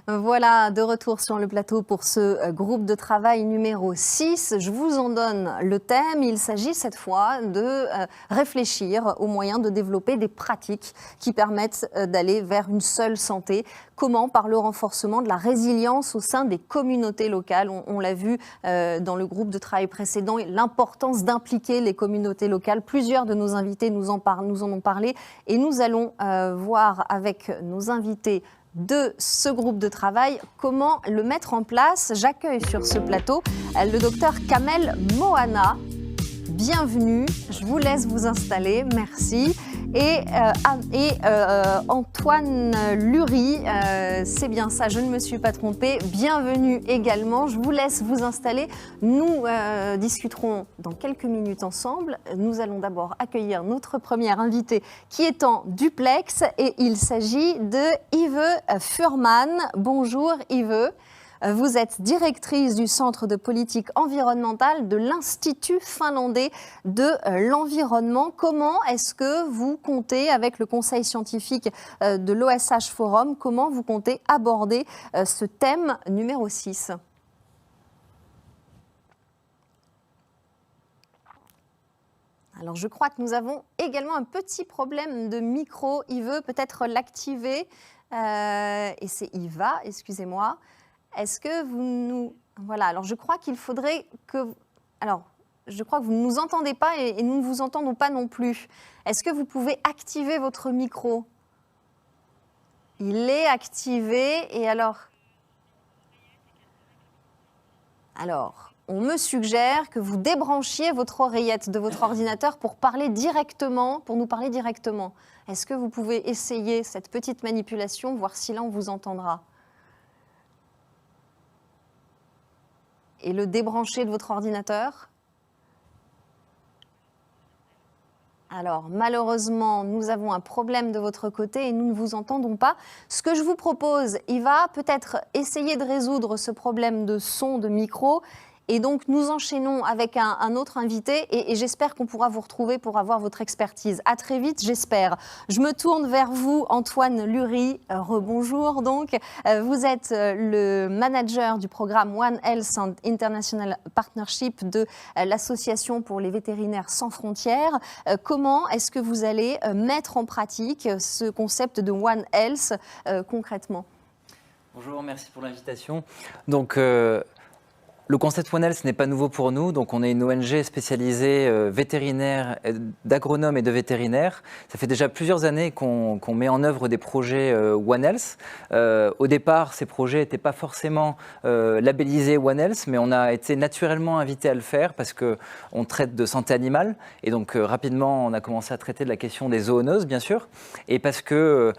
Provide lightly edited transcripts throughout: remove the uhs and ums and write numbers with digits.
Voilà, de retour sur le plateau pour ce groupe de travail numéro 6. Je vous en donne le thème. Il s'agit cette fois de réfléchir aux moyens de développer des pratiques qui permettent d'aller vers une seule santé. Comment? Par le renforcement de la résilience au sein des communautés locales. On l'a vu dans le groupe de travail précédent, l'importance d'impliquer les communautés locales. Plusieurs de nos invités nous en ont parlé et nous allons voir avec nos invités de ce groupe de travail, comment le mettre en place. J'accueille sur ce plateau le docteur Kamel Mohana. Bienvenue, je vous laisse vous installer, merci. Et Antoine Lurie, c'est bien ça, je ne me suis pas trompée. Bienvenue également, je vous laisse vous installer. Nous discuterons dans quelques minutes ensemble. Nous allons d'abord accueillir notre premier invité qui est en duplex et il s'agit de Yve Furman. Bonjour Yve. Vous êtes directrice du Centre de politique environnementale de l'Institut finlandais de l'environnement. Comment est-ce que vous comptez, avec le conseil scientifique de l'OSH Forum, comment vous comptez aborder ce thème numéro 6 ? Alors, je crois que nous avons également un petit problème de micro. Yves, peut-être l'activer. Et c'est Yva, excusez-moi. Est-ce que vous nous... Voilà, alors je crois qu'il faudrait que... Alors, je crois que vous ne nous entendez pas et nous ne vous entendons pas non plus. Est-ce que vous pouvez activer votre micro ? Il est activé et alors... Alors, on me suggère que vous débranchiez votre oreillette de votre ordinateur pour nous parler directement. Est-ce que vous pouvez essayer cette petite manipulation, voir si là on vous entendra ? Et le débrancher de votre ordinateur. Alors, malheureusement, nous avons un problème de votre côté et nous ne vous entendons pas. Ce que je vous propose, il va peut-être essayer de résoudre ce problème de son, de micro. Et donc, nous enchaînons avec un autre invité et j'espère qu'on pourra vous retrouver pour avoir votre expertise. À très vite, j'espère. Je me tourne vers vous, Antoine Lurie. Rebonjour donc. Vous êtes le manager du programme One Health and International Partnership de l'Association pour les vétérinaires sans frontières. Comment est-ce que vous allez mettre en pratique ce concept de One Health concrètement ? Bonjour, merci pour l'invitation. Donc, le concept One Health n'est pas nouveau pour nous, donc on est une ONG spécialisée vétérinaire, d'agronomes et de vétérinaires. Ça fait déjà plusieurs années qu'on met en œuvre des projets One Health. Au départ, ces projets n'étaient pas forcément labellisés One Health, mais on a été naturellement invité à le faire parce qu'on traite de santé animale. Et donc rapidement, on a commencé à traiter de la question des zoonoses, bien sûr. Et parce que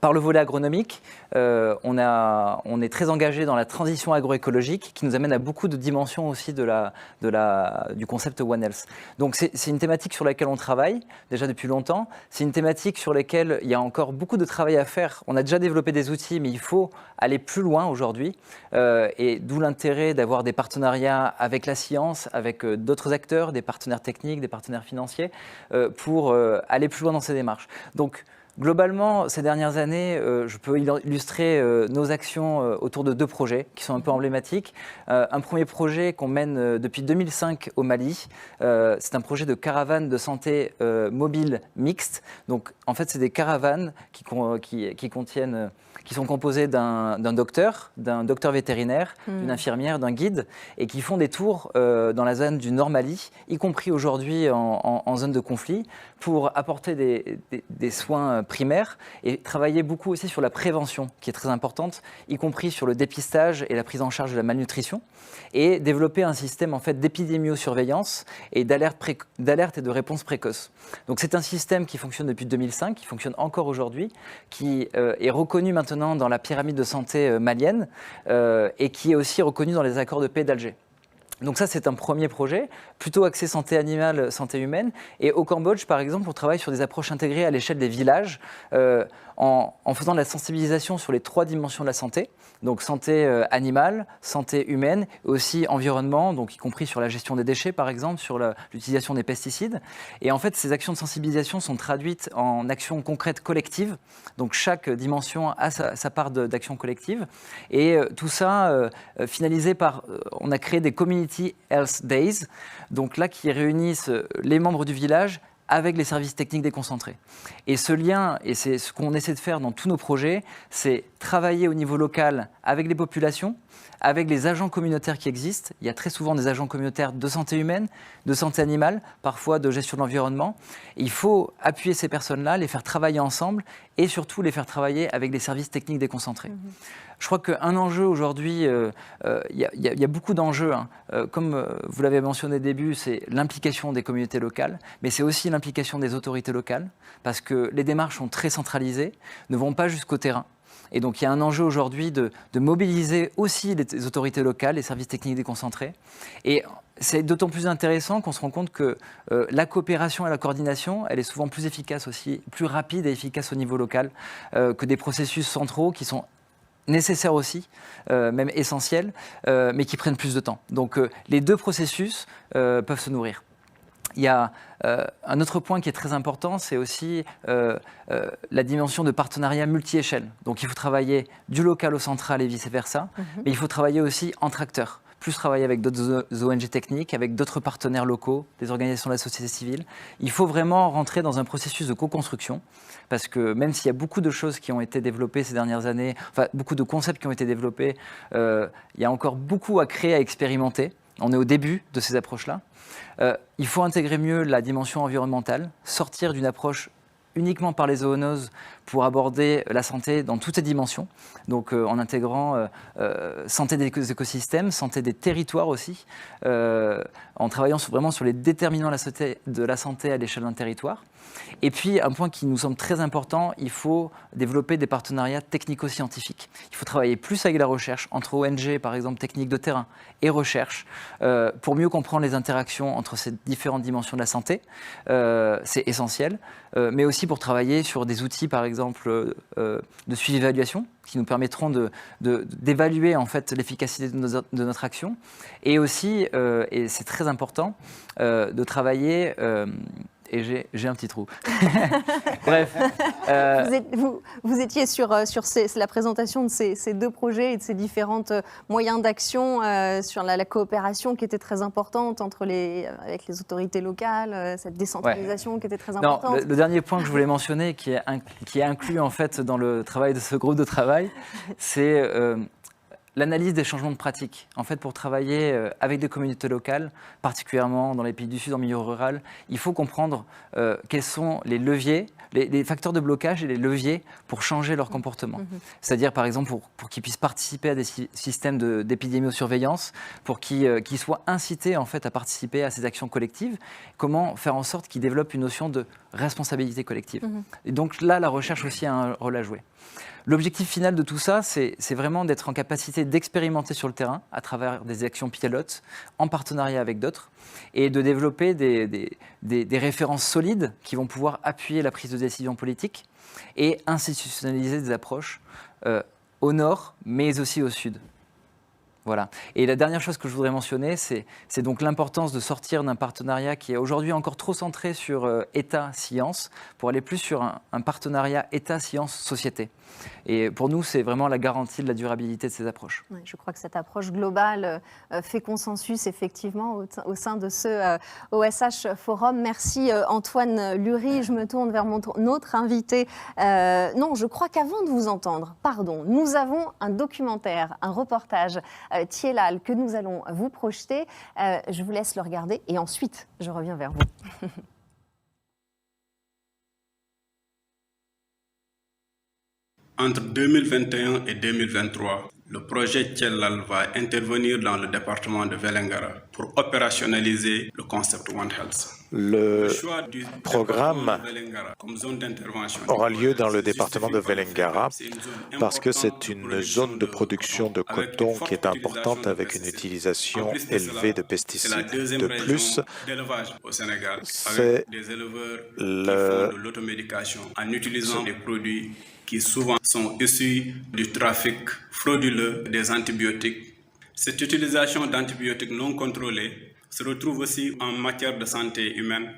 par le volet agronomique, on est très engagé dans la transition agroécologique qui nous amène à beaucoup de dimensions aussi du concept One Health. Donc c'est une thématique sur laquelle on travaille déjà depuis longtemps. C'est une thématique sur laquelle il y a encore beaucoup de travail à faire. On a déjà développé des outils, mais il faut aller plus loin aujourd'hui. Et d'où l'intérêt d'avoir des partenariats avec la science, avec d'autres acteurs, des partenaires techniques, des partenaires financiers, pour aller plus loin dans ces démarches. Donc, globalement, ces dernières années, je peux illustrer nos actions autour de deux projets qui sont un peu emblématiques. Un premier projet qu'on mène depuis 2005 au Mali, c'est un projet de caravane de santé mobile mixte. Donc, en fait, c'est des caravanes qui sont composées d'un docteur vétérinaire, d'une infirmière, d'un guide, et qui font des tours dans la zone du Nord Mali, y compris aujourd'hui en zone de conflit, pour apporter des soins primaires et travailler beaucoup aussi sur la prévention, qui est très importante, y compris sur le dépistage et la prise en charge de la malnutrition, et développer un système en fait d'épidémiosurveillance et d'alerte et de réponse précoce. Donc c'est un système qui fonctionne depuis 2005, qui fonctionne encore aujourd'hui, qui est reconnu maintenant dans la pyramide de santé malienne et qui est aussi reconnu dans les accords de paix d'Alger. Donc ça, c'est un premier projet, plutôt axé santé animale, santé humaine. Et au Cambodge, par exemple, on travaille sur des approches intégrées à l'échelle des villages. en faisant de la sensibilisation sur les 3 dimensions de la santé, donc santé animale, santé humaine, et aussi environnement, donc y compris sur la gestion des déchets par exemple, sur l'utilisation des pesticides. Et en fait, ces actions de sensibilisation sont traduites en actions concrètes collectives, donc chaque dimension a sa part d'action collective. Et tout ça finalisé par, on a créé des Community Health Days, donc là qui réunissent les membres du village avec les services techniques déconcentrés. Et ce lien, et c'est ce qu'on essaie de faire dans tous nos projets, c'est travailler au niveau local avec les populations, avec les agents communautaires qui existent. Il y a très souvent des agents communautaires de santé humaine, de santé animale, parfois de gestion de l'environnement. Il faut appuyer ces personnes-là, les faire travailler ensemble et surtout les faire travailler avec les services techniques déconcentrés. Je crois qu'un enjeu aujourd'hui, il y a beaucoup d'enjeux. Comme vous l'avez mentionné au début, c'est l'implication des communautés locales, mais c'est aussi l'implication des autorités locales, parce que les démarches sont très centralisées, ne vont pas jusqu'au terrain. Et donc il y a un enjeu aujourd'hui de mobiliser aussi les autorités locales, les services techniques déconcentrés. Et c'est d'autant plus intéressant qu'on se rend compte que la coopération et la coordination, elle est souvent plus efficace aussi, plus rapide et efficace au niveau local que des processus centraux qui sont nécessaires aussi, même essentiels, mais qui prennent plus de temps. Donc les 2 processus peuvent se nourrir. Il y a un autre point qui est très important, c'est aussi la dimension de partenariat multi-échelle. Donc il faut travailler du local au central et vice-versa, mais il faut travailler aussi entre acteurs. Plus travailler avec d'autres ONG techniques, avec d'autres partenaires locaux, des organisations de la société civile. Il faut vraiment rentrer dans un processus de co-construction, parce que même s'il y a beaucoup de choses qui ont été développées ces dernières années, enfin beaucoup de concepts qui ont été développés, il y a encore beaucoup à créer, à expérimenter. On est au début de ces approches-là. Il faut intégrer mieux la dimension environnementale, sortir d'une approche uniquement par les zoonoses pour aborder la santé dans toutes ses dimensions, donc en intégrant santé des écosystèmes, santé des territoires aussi, en travaillant vraiment sur les déterminants de la santé à l'échelle d'un territoire. Et puis, un point qui nous semble très important, il faut développer des partenariats technico-scientifiques. Il faut travailler plus avec la recherche, entre ONG, par exemple, techniques de terrain et recherche, pour mieux comprendre les interactions entre ces différentes dimensions de la santé. C'est essentiel, mais aussi pour travailler sur des outils, par exemple, de suivi-évaluation, qui nous permettront d'évaluer en fait l'efficacité de notre action. Et aussi, et c'est très important, de travailler... et j'ai un petit trou. Bref. Vous étiez sur la présentation de ces 2 projets et de ces différents moyens d'action sur la coopération qui était très importante avec les autorités locales, cette décentralisation qui était très importante. Non, le dernier point que je voulais mentionner, qui est inclus en fait dans le travail de ce groupe de travail, c'est l'analyse des changements de pratiques. En fait, pour travailler avec des communautés locales, particulièrement dans les pays du Sud, en milieu rural, il faut comprendre quels sont les leviers, les facteurs de blocage et les leviers pour changer leur comportement. C'est-à-dire, par exemple, pour qu'ils puissent participer à des systèmes d'épidémiosurveillance, pour qu'ils soient incités en fait, à participer à ces actions collectives, comment faire en sorte qu'ils développent une notion de responsabilité collective. Et donc là, la recherche aussi a un rôle à jouer. L'objectif final de tout ça, c'est vraiment d'être en capacité d'expérimenter sur le terrain à travers des actions pilotes, en partenariat avec d'autres, et de développer des références solides qui vont pouvoir appuyer la prise de décision politique et institutionnaliser des approches au nord, mais aussi au sud. Voilà. Et la dernière chose que je voudrais mentionner, c'est donc l'importance de sortir d'un partenariat qui est aujourd'hui encore trop centré sur État-science pour aller plus sur un partenariat État-science-société. Et pour nous, c'est vraiment la garantie de la durabilité de ces approches. Oui, je crois que cette approche globale fait consensus effectivement au sein de ce OSH Forum. Merci Antoine Lurie. Je me tourne vers notre invité. Non, je crois qu'avant de vous entendre, pardon, nous avons un documentaire, un reportage Thielal que nous allons vous projeter. Je vous laisse le regarder et ensuite je reviens vers vous. Entre 2021 et 2023, le projet Thielal va intervenir dans le département de Vélingara pour opérationnaliser le concept One Health. Le programme aura lieu dans le département de Vélingara parce que c'est une zone de production de coton qui est importante avec une utilisation élevée de pesticides. De plus, c'est l'automédication en utilisant des produits qui souvent sont issus du trafic frauduleux des antibiotiques. Cette utilisation d'antibiotiques non contrôlée se retrouve aussi en matière de santé humaine.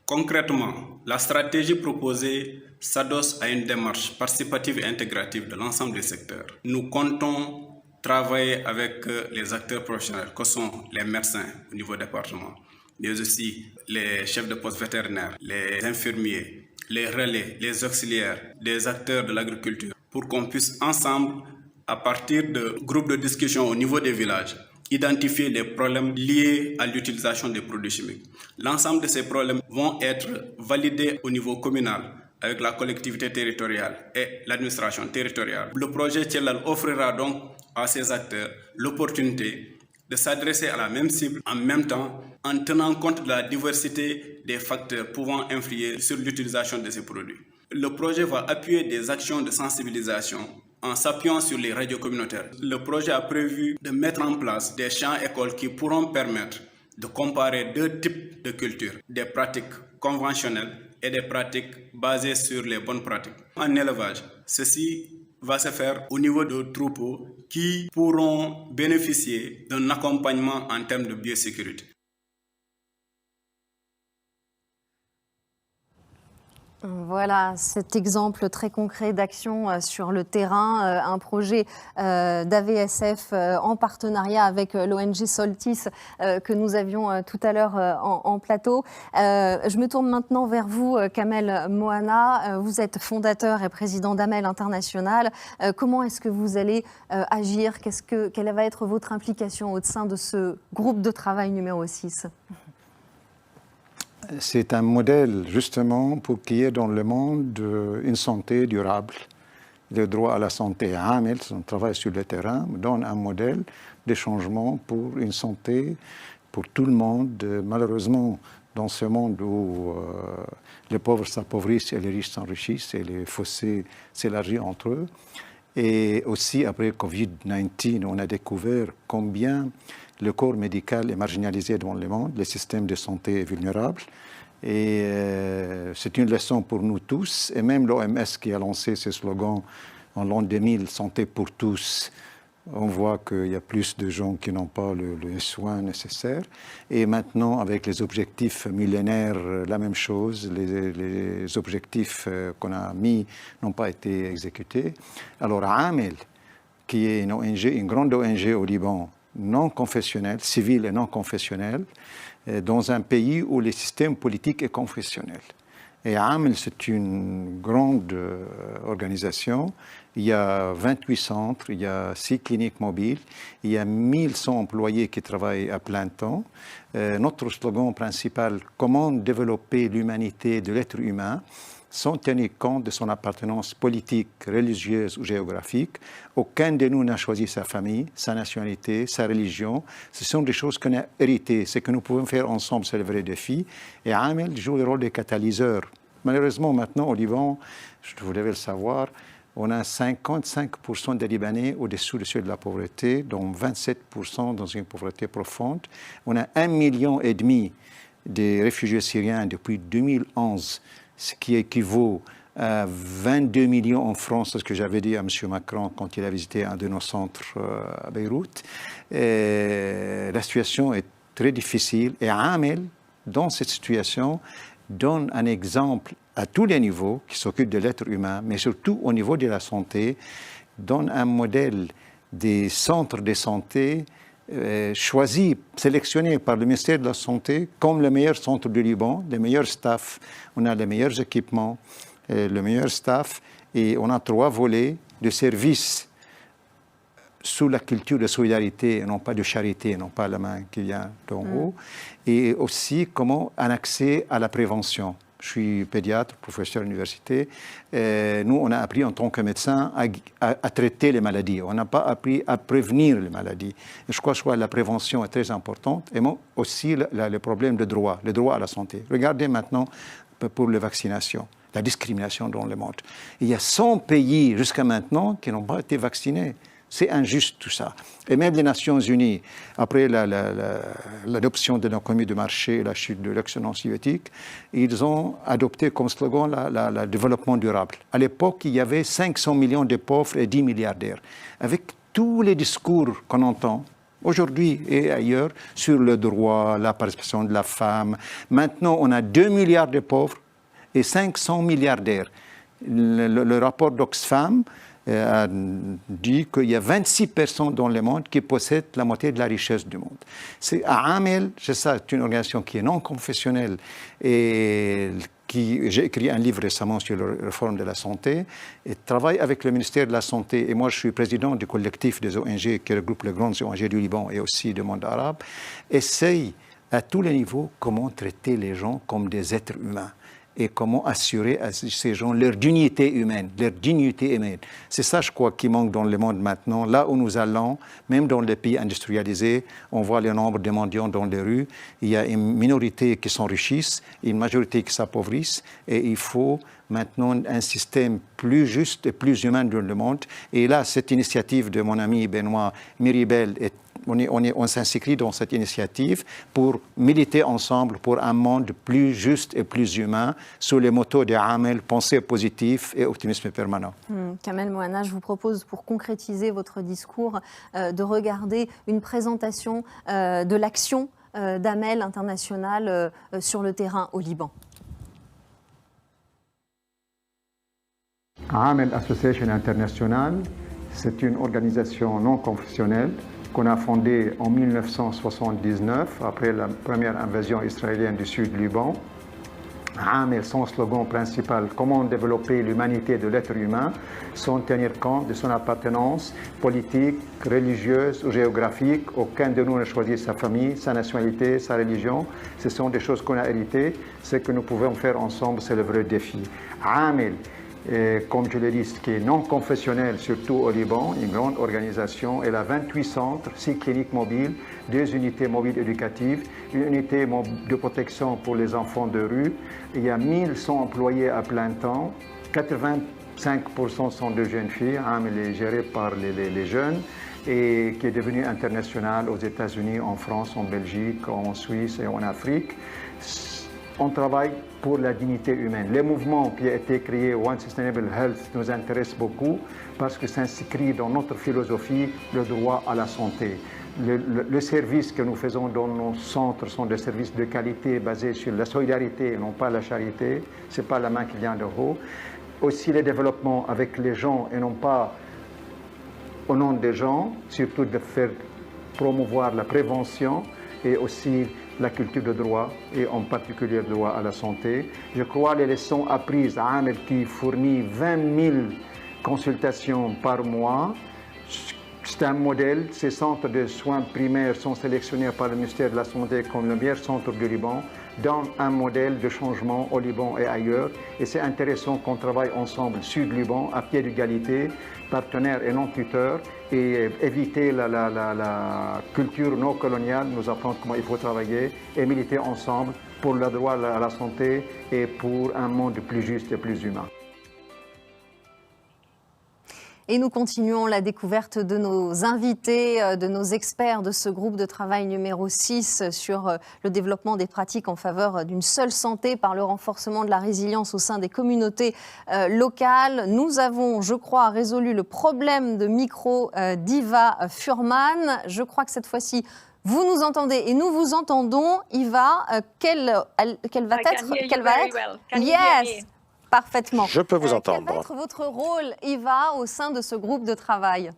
Concrètement, la stratégie proposée s'adosse à une démarche participative et intégrative de l'ensemble des secteurs. Nous comptons travailler avec les acteurs professionnels, que sont les médecins au niveau département, mais aussi les chefs de poste vétérinaires, les infirmiers, les relais, les auxiliaires, des acteurs de l'agriculture, pour qu'on puisse ensemble, à partir de groupes de discussion au niveau des villages, identifier les problèmes liés à l'utilisation des produits chimiques. L'ensemble de ces problèmes vont être validés au niveau communal avec la collectivité territoriale et l'administration territoriale. Le projet Tchellal offrira donc à ces acteurs l'opportunité de s'adresser à la même cible en même temps en tenant compte de la diversité des facteurs pouvant influer sur l'utilisation de ces produits. Le projet va appuyer des actions de sensibilisation en s'appuyant sur les radios communautaires. Le projet a prévu de mettre en place des champs-écoles qui pourront permettre de comparer deux types de cultures, des pratiques conventionnelles et des pratiques basées sur les bonnes pratiques. En élevage, ceci va se faire au niveau de troupeaux qui pourront bénéficier d'un accompagnement en termes de biosécurité. Voilà cet exemple très concret d'action sur le terrain, un projet d'AVSF en partenariat avec l'ONG Soltis que nous avions tout à l'heure en plateau. Je me tourne maintenant vers vous, Kamel Mohana. Vous êtes fondateur et président d'Amel International. Comment est-ce que vous allez agir? Quelle va être votre implication au sein de ce groupe de travail numéro 6? C'est un modèle justement pour qu'il y ait dans le monde une santé durable. Le droit à la santé à Amel, son travail sur le terrain, donne un modèle de changement pour une santé pour tout le monde. Malheureusement, dans ce monde où les pauvres s'appauvrissent et les riches s'enrichissent et les fossés s'élargissent entre eux. Et aussi, après Covid-19, on a découvert combien le corps médical est marginalisé dans le monde, le système de santé est vulnérable. Et c'est une leçon pour nous tous. Et même l'OMS qui a lancé ce slogan en l'an 2000, Santé pour tous, on voit qu'il y a plus de gens qui n'ont pas le soin nécessaire. Et maintenant, avec les objectifs millénaires, la même chose. Les objectifs qu'on a mis n'ont pas été exécutés. Alors, Amel, qui est une ONG, une grande ONG au Liban, non confessionnelle, civile et non confessionnelle, dans un pays où le système politique est confessionnel. Et Amel, c'est une grande organisation. Il y a 28 centres, il y a 6 cliniques mobiles, il y a 1100 employés qui travaillent à plein temps. Notre slogan principal, comment développer l'humanité de l'être humain, sans tenir compte de son appartenance politique, religieuse ou géographique. Aucun de nous n'a choisi sa famille, sa nationalité, sa religion. Ce sont des choses qu'on a héritées. Ce que nous pouvons faire ensemble, c'est le vrai défi. Et Amel joue le rôle de catalyseur. Malheureusement, maintenant, au Liban, vous devez le savoir, on a 55% des Libanais au-dessous du seuil de la pauvreté, dont 27% dans une pauvreté profonde. On a 1,5 million de réfugiés syriens depuis 2011, ce qui équivaut à 22 millions en France, c'est ce que j'avais dit à M. Macron quand il a visité un de nos centres à Beyrouth. Et la situation est très difficile et Amel, dans cette situation, donne un exemple à tous les niveaux qui s'occupent de l'être humain, mais surtout au niveau de la santé, donne un modèle des centres de santé choisis, sélectionnés par le ministère de la Santé comme le meilleur centre du Liban, les meilleurs staffs. On a les meilleurs équipements, le meilleur staff, et on a 3 volets de services sous la culture de solidarité, et non pas de charité, non pas la main qui vient d'en haut, et aussi comment un accès à la prévention. Je suis pédiatre, professeur à l'université. Nous, on a appris en tant que médecin à traiter les maladies. On n'a pas appris à prévenir les maladies. Et je crois que la prévention est très importante. Et aussi le problème de droit, le droit à la santé. Regardez maintenant pour les vaccinations, la discrimination dans le monde. Il y a 100 pays jusqu'à maintenant qui n'ont pas été vaccinés. C'est injuste tout ça. Et même les Nations Unies, après l'adoption de l'économie de marché et la chute de l'excellence soviétique, ils ont adopté comme slogan le développement durable. À l'époque, il y avait 500 millions de pauvres et 10 milliardaires. Avec tous les discours qu'on entend, aujourd'hui et ailleurs, sur le droit, la participation de la femme, maintenant on a 2 milliards de pauvres et 500 milliardaires. Le rapport d'Oxfam a dit qu'il y a 26 personnes dans le monde qui possèdent la moitié de la richesse du monde. À Amel, c'est une organisation qui est non confessionnelle et j'ai écrit un livre récemment sur la réforme de la santé et travaille avec le ministère de la Santé. Et moi, je suis président du collectif des ONG qui regroupe les grandes ONG du Liban et aussi du monde arabe. Essaye à tous les niveaux comment traiter les gens comme des êtres humains et comment assurer à ces gens leur dignité humaine, C'est ça, je crois, qui manque dans le monde maintenant. Là où nous allons, même dans les pays industrialisés, on voit le nombre de mendiants dans les rues. Il y a une minorité qui s'enrichissent, une majorité qui s'appauvrissent, et il faut maintenant un système plus juste et plus humain dans le monde. Et là, cette initiative de mon ami Benoît Miribel on s'inscrit dans cette initiative pour militer ensemble pour un monde plus juste et plus humain sous les motos de Amel, pensée positive et optimisme permanent. Kamel Mohanna, je vous propose pour concrétiser votre discours de regarder une présentation de l'action d'Amel International sur le terrain au Liban. Amel Association International, c'est une organisation non confessionnelle qu'on a fondée en 1979, après la première invasion israélienne du sud du Liban. Amel, son slogan principal, comment développer l'humanité de l'être humain, sans tenir compte de son appartenance politique, religieuse ou géographique. Aucun de nous ne choisit sa famille, sa nationalité, sa religion. Ce sont des choses qu'on a héritées. Ce que nous pouvons faire ensemble, c'est le vrai défi. Amel, comme je l'ai dit, qui est non confessionnel, surtout au Liban, une grande organisation. Elle a 28 centres, 6 cliniques mobiles, 2 unités mobiles éducatives, une unité de protection pour les enfants de rue. Il y a 1100 employés à plein temps, 85% sont de jeunes filles, elle est gérée par les jeunes et qui est devenue internationale aux États-Unis, en France, en Belgique, en Suisse et en Afrique. On travaille pour la dignité humaine. Le mouvement qui a été créé, One Sustainable Health, nous intéresse beaucoup parce que s'inscrit dans notre philosophie le droit à la santé. Le service que nous faisons dans nos centres sont des services de qualité basés sur la solidarité et non pas la charité. Ce n'est pas la main qui vient de haut. Aussi le développement avec les gens et non pas au nom des gens, surtout de faire promouvoir la prévention et aussi la culture de droit et en particulier le droit à la santé. Je crois les leçons apprises à Amel qui fournit 20 000 consultations par mois. C'est un modèle. Ces centres de soins primaires sont sélectionnés par le ministère de la Santé comme le meilleur centre du Liban, dans un modèle de changement au Liban et ailleurs. Et c'est intéressant qu'on travaille ensemble, Sud-Liban, à pied d'égalité, partenaires et non tuteurs, et éviter la culture non coloniale, nous apprendre comment il faut travailler et militer ensemble pour le droit à la santé et pour un monde plus juste et plus humain. Et nous continuons la découverte de nos invités, de nos experts de ce groupe de travail numéro 6 sur le développement des pratiques en faveur d'une seule santé par le renforcement de la résilience au sein des communautés locales. Nous avons, je crois, résolu le problème de micro d'Iva Furman. Je crois que cette fois-ci, vous nous entendez et nous vous entendons. Iva, quelle va être Yes. Parfaitement. Je peux vous entendre. Quel va être votre rôle, Iva, au sein de ce groupe de travail?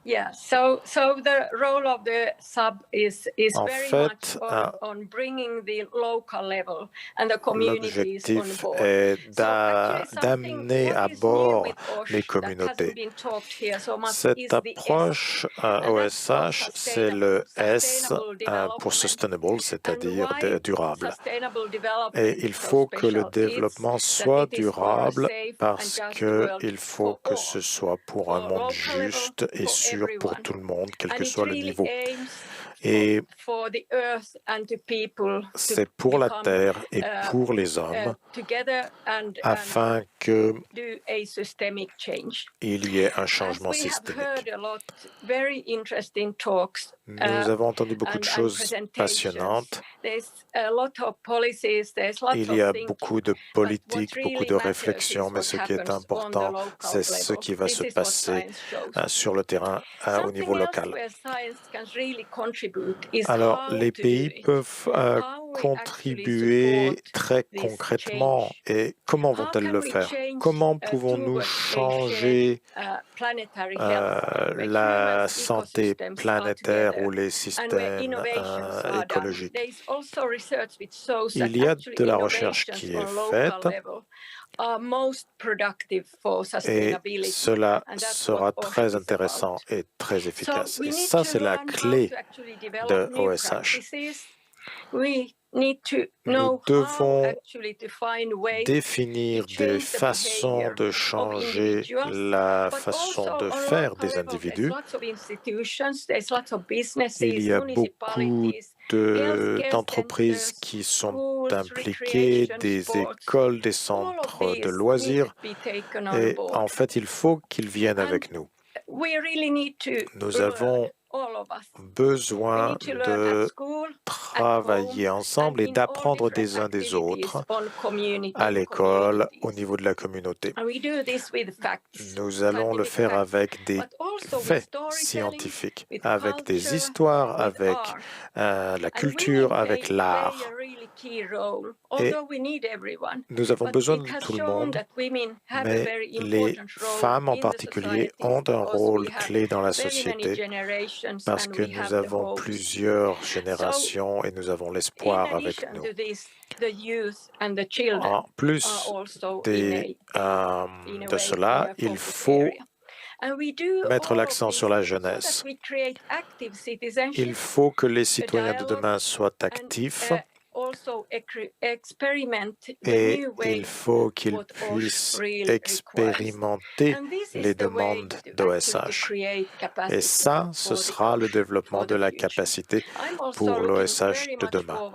Yeah, so the role of the sub is en very fait, much on bringing the local level and the communities on l'objectif board. est d'amener à bord les communautés. Cette approche OSH, c'est le S pour Sustainable, c'est-à-dire durable. Et il faut que le développement soit durable parce qu'il faut que ce soit pour un monde juste et sûr pour tout le monde, quel que soit le niveau. Et c'est pour la terre et pour les hommes afin qu'il y ait un changement systémique. Nous avons entendu beaucoup de choses passionnantes. Il y a beaucoup de politiques, beaucoup de réflexions, mais ce qui est important, c'est ce qui va se passer sur le terrain au niveau local. Alors, les pays peuvent contribuer très concrètement. Et comment vont-elles le faire? Comment pouvons-nous changer la santé planétaire ou les systèmes écologiques? Il y a de la recherche qui est faite et cela sera très intéressant et très efficace. Et ça, c'est la clé de OSH. Nous devons définir des façons de changer la façon de faire des individus. Il y a beaucoup d'entreprises qui sont impliquées, des écoles, des centres de loisirs. Et en fait, il faut qu'ils viennent avec nous. Nous avons besoin de travailler ensemble et d'apprendre des uns des autres à l'école, au niveau de la communauté. Nous allons le faire avec des faits scientifiques, avec des histoires, avec la culture, avec l'art. Et nous avons besoin de tout le monde, mais les femmes en particulier ont un rôle clé dans la société parce que nous avons plusieurs générations et nous avons l'espoir avec nous. En plus de cela, il faut mettre l'accent sur la jeunesse. Il faut que les citoyens de demain soient actifs et il faut qu'ils puissent expérimenter les demandes d'OSH. Et ça, ce sera le développement de la capacité pour l'OSH de demain.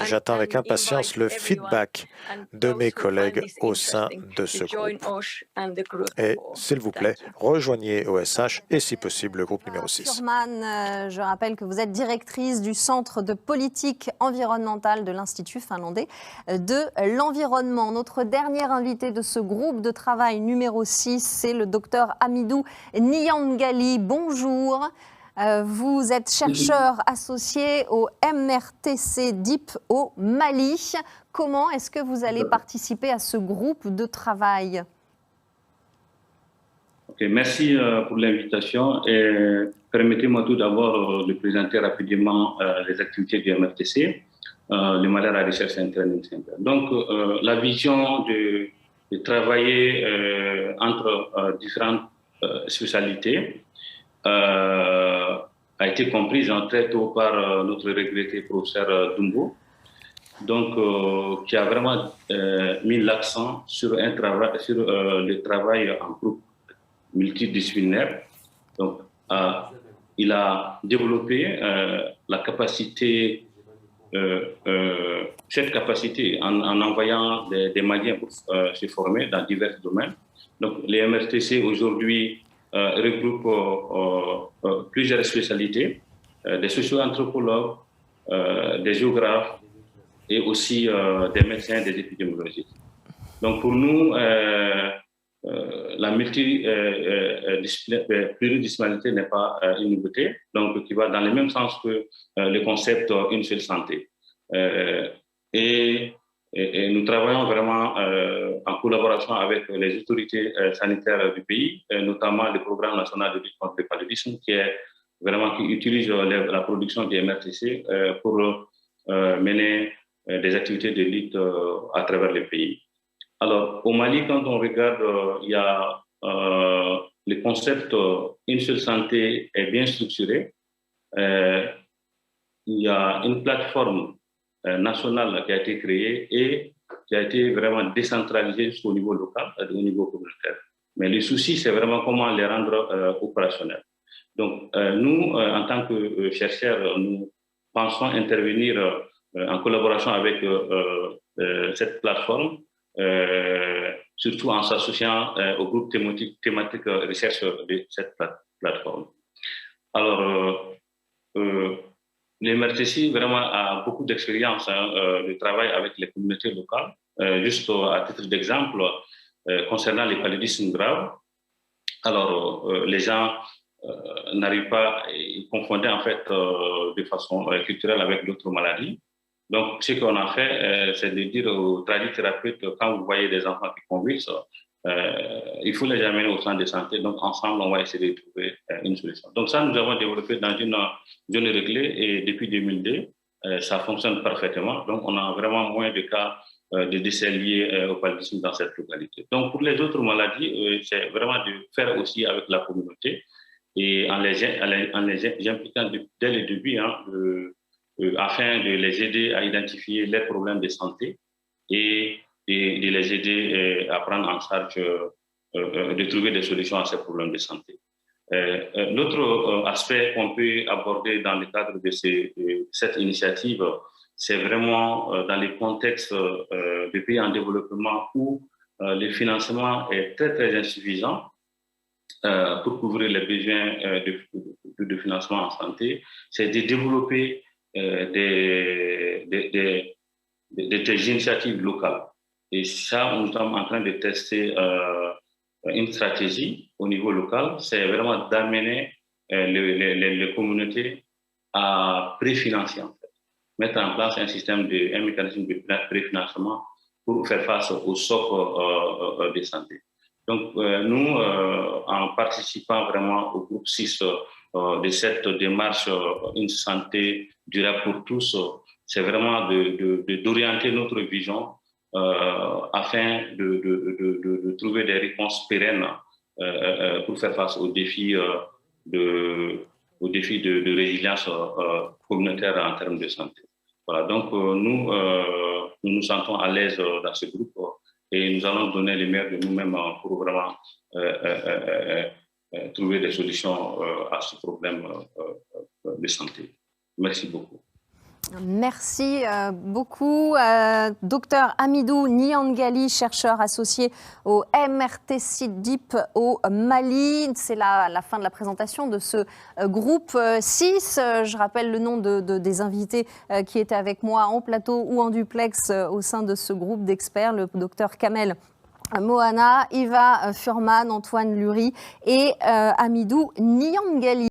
J'attends avec impatience le feedback de mes collègues au sein de ce groupe. Et s'il vous plaît, rejoignez OSH et si possible le groupe numéro 6. Furman, je rappelle que vous êtes directrice du Centre de politique environnementale de l'Institut finlandais de l'environnement. Notre dernier invité de ce groupe de travail numéro 6, c'est le docteur Hamidou Niangali. Bonjour. Vous êtes chercheur associé au MRTC DIP au Mali. Comment est-ce que vous allez participer à ce groupe de travail? Merci pour l'invitation et permettez-moi tout d'abord de présenter rapidement les activités du MRTC, le Malaria Research Center. Donc, la vision de travailler entre différentes spécialités a été comprise très tôt par notre regretté professeur Dumbo, donc, qui a vraiment mis l'accent sur le travail en groupe multidisciplinaire. Donc, il a développé cette capacité en envoyant des Maliens pour se former dans divers domaines. Donc, les MRTC aujourd'hui regroupent plusieurs spécialités, des socio-anthropologues, des géographes et aussi des médecins, des épidémiologistes. Donc, pour nous, la pluridisciplinarité n'est pas une nouveauté, donc qui va dans le même sens que le concept une seule santé. Et nous travaillons vraiment en collaboration avec les autorités sanitaires du pays, notamment le programme national de lutte contre le paludisme, qui utilise la production des MRTC pour mener des activités de lutte à travers le pays. Alors, au Mali, quand on regarde, il y a le concept une seule santé est bien structuré. Il y a une plateforme nationale qui a été créée et qui a été vraiment décentralisée au niveau local et au niveau communautaire. Mais le souci, c'est vraiment comment les rendre opérationnels. Donc, nous, en tant que chercheurs, nous pensons intervenir en collaboration avec cette plateforme, surtout en s'associant au groupe thématique recherche de cette plateforme. Alors, l'MRTC vraiment a beaucoup d'expérience de travail avec les communautés locales. Juste à titre d'exemple, concernant les paludismes graves, alors les gens n'arrivent pas, ils confondaient en fait de façon culturelle avec d'autres maladies. Donc, ce qu'on a fait, c'est de dire aux tradithérapeutes, quand vous voyez des enfants qui convulsent, il faut les amener au centre de santé. Donc, ensemble, on va essayer de trouver une solution. Donc, ça, nous avons développé dans une zone réglée et depuis 2002, ça fonctionne parfaitement. Donc, on a vraiment moins de cas de décès liés au paludisme dans cette localité. Donc, pour les autres maladies, c'est vraiment de faire aussi avec la communauté et en les impliquant dès le début, afin de les aider à identifier les problèmes de santé et de les aider à prendre en charge, de trouver des solutions à ces problèmes de santé. L'autre aspect qu'on peut aborder dans le cadre de cette initiative, c'est vraiment dans les contextes de pays en développement où le financement est très, très insuffisant pour couvrir les besoins de financement en santé, c'est de développer des initiatives locales. Et ça, nous sommes en train de tester une stratégie au niveau local, c'est vraiment d'amener les communautés à préfinancer, en fait. Mettre en place un mécanisme de préfinancement pour faire face au socle de santé. Donc, nous, en participant vraiment au groupe 6 de cette démarche Une santé durable pour tous, c'est vraiment d'orienter notre vision afin de trouver des réponses pérennes pour faire face aux défis de résilience communautaire en termes de santé. Voilà, donc nous nous sentons à l'aise dans ce groupe et nous allons donner le meilleur de nous-mêmes pour vraiment trouver des solutions à ce problème de santé. Merci beaucoup. Merci beaucoup, Dr Hamidou Niangali, chercheur associé au MRTC DIP au Mali. C'est la fin de la présentation de ce groupe 6. Je rappelle le nom des invités qui étaient avec moi en plateau ou en duplex au sein de ce groupe d'experts, le Dr Kamel Mohana, Iva Furman, Antoine Lurie et Hamidou Niangali.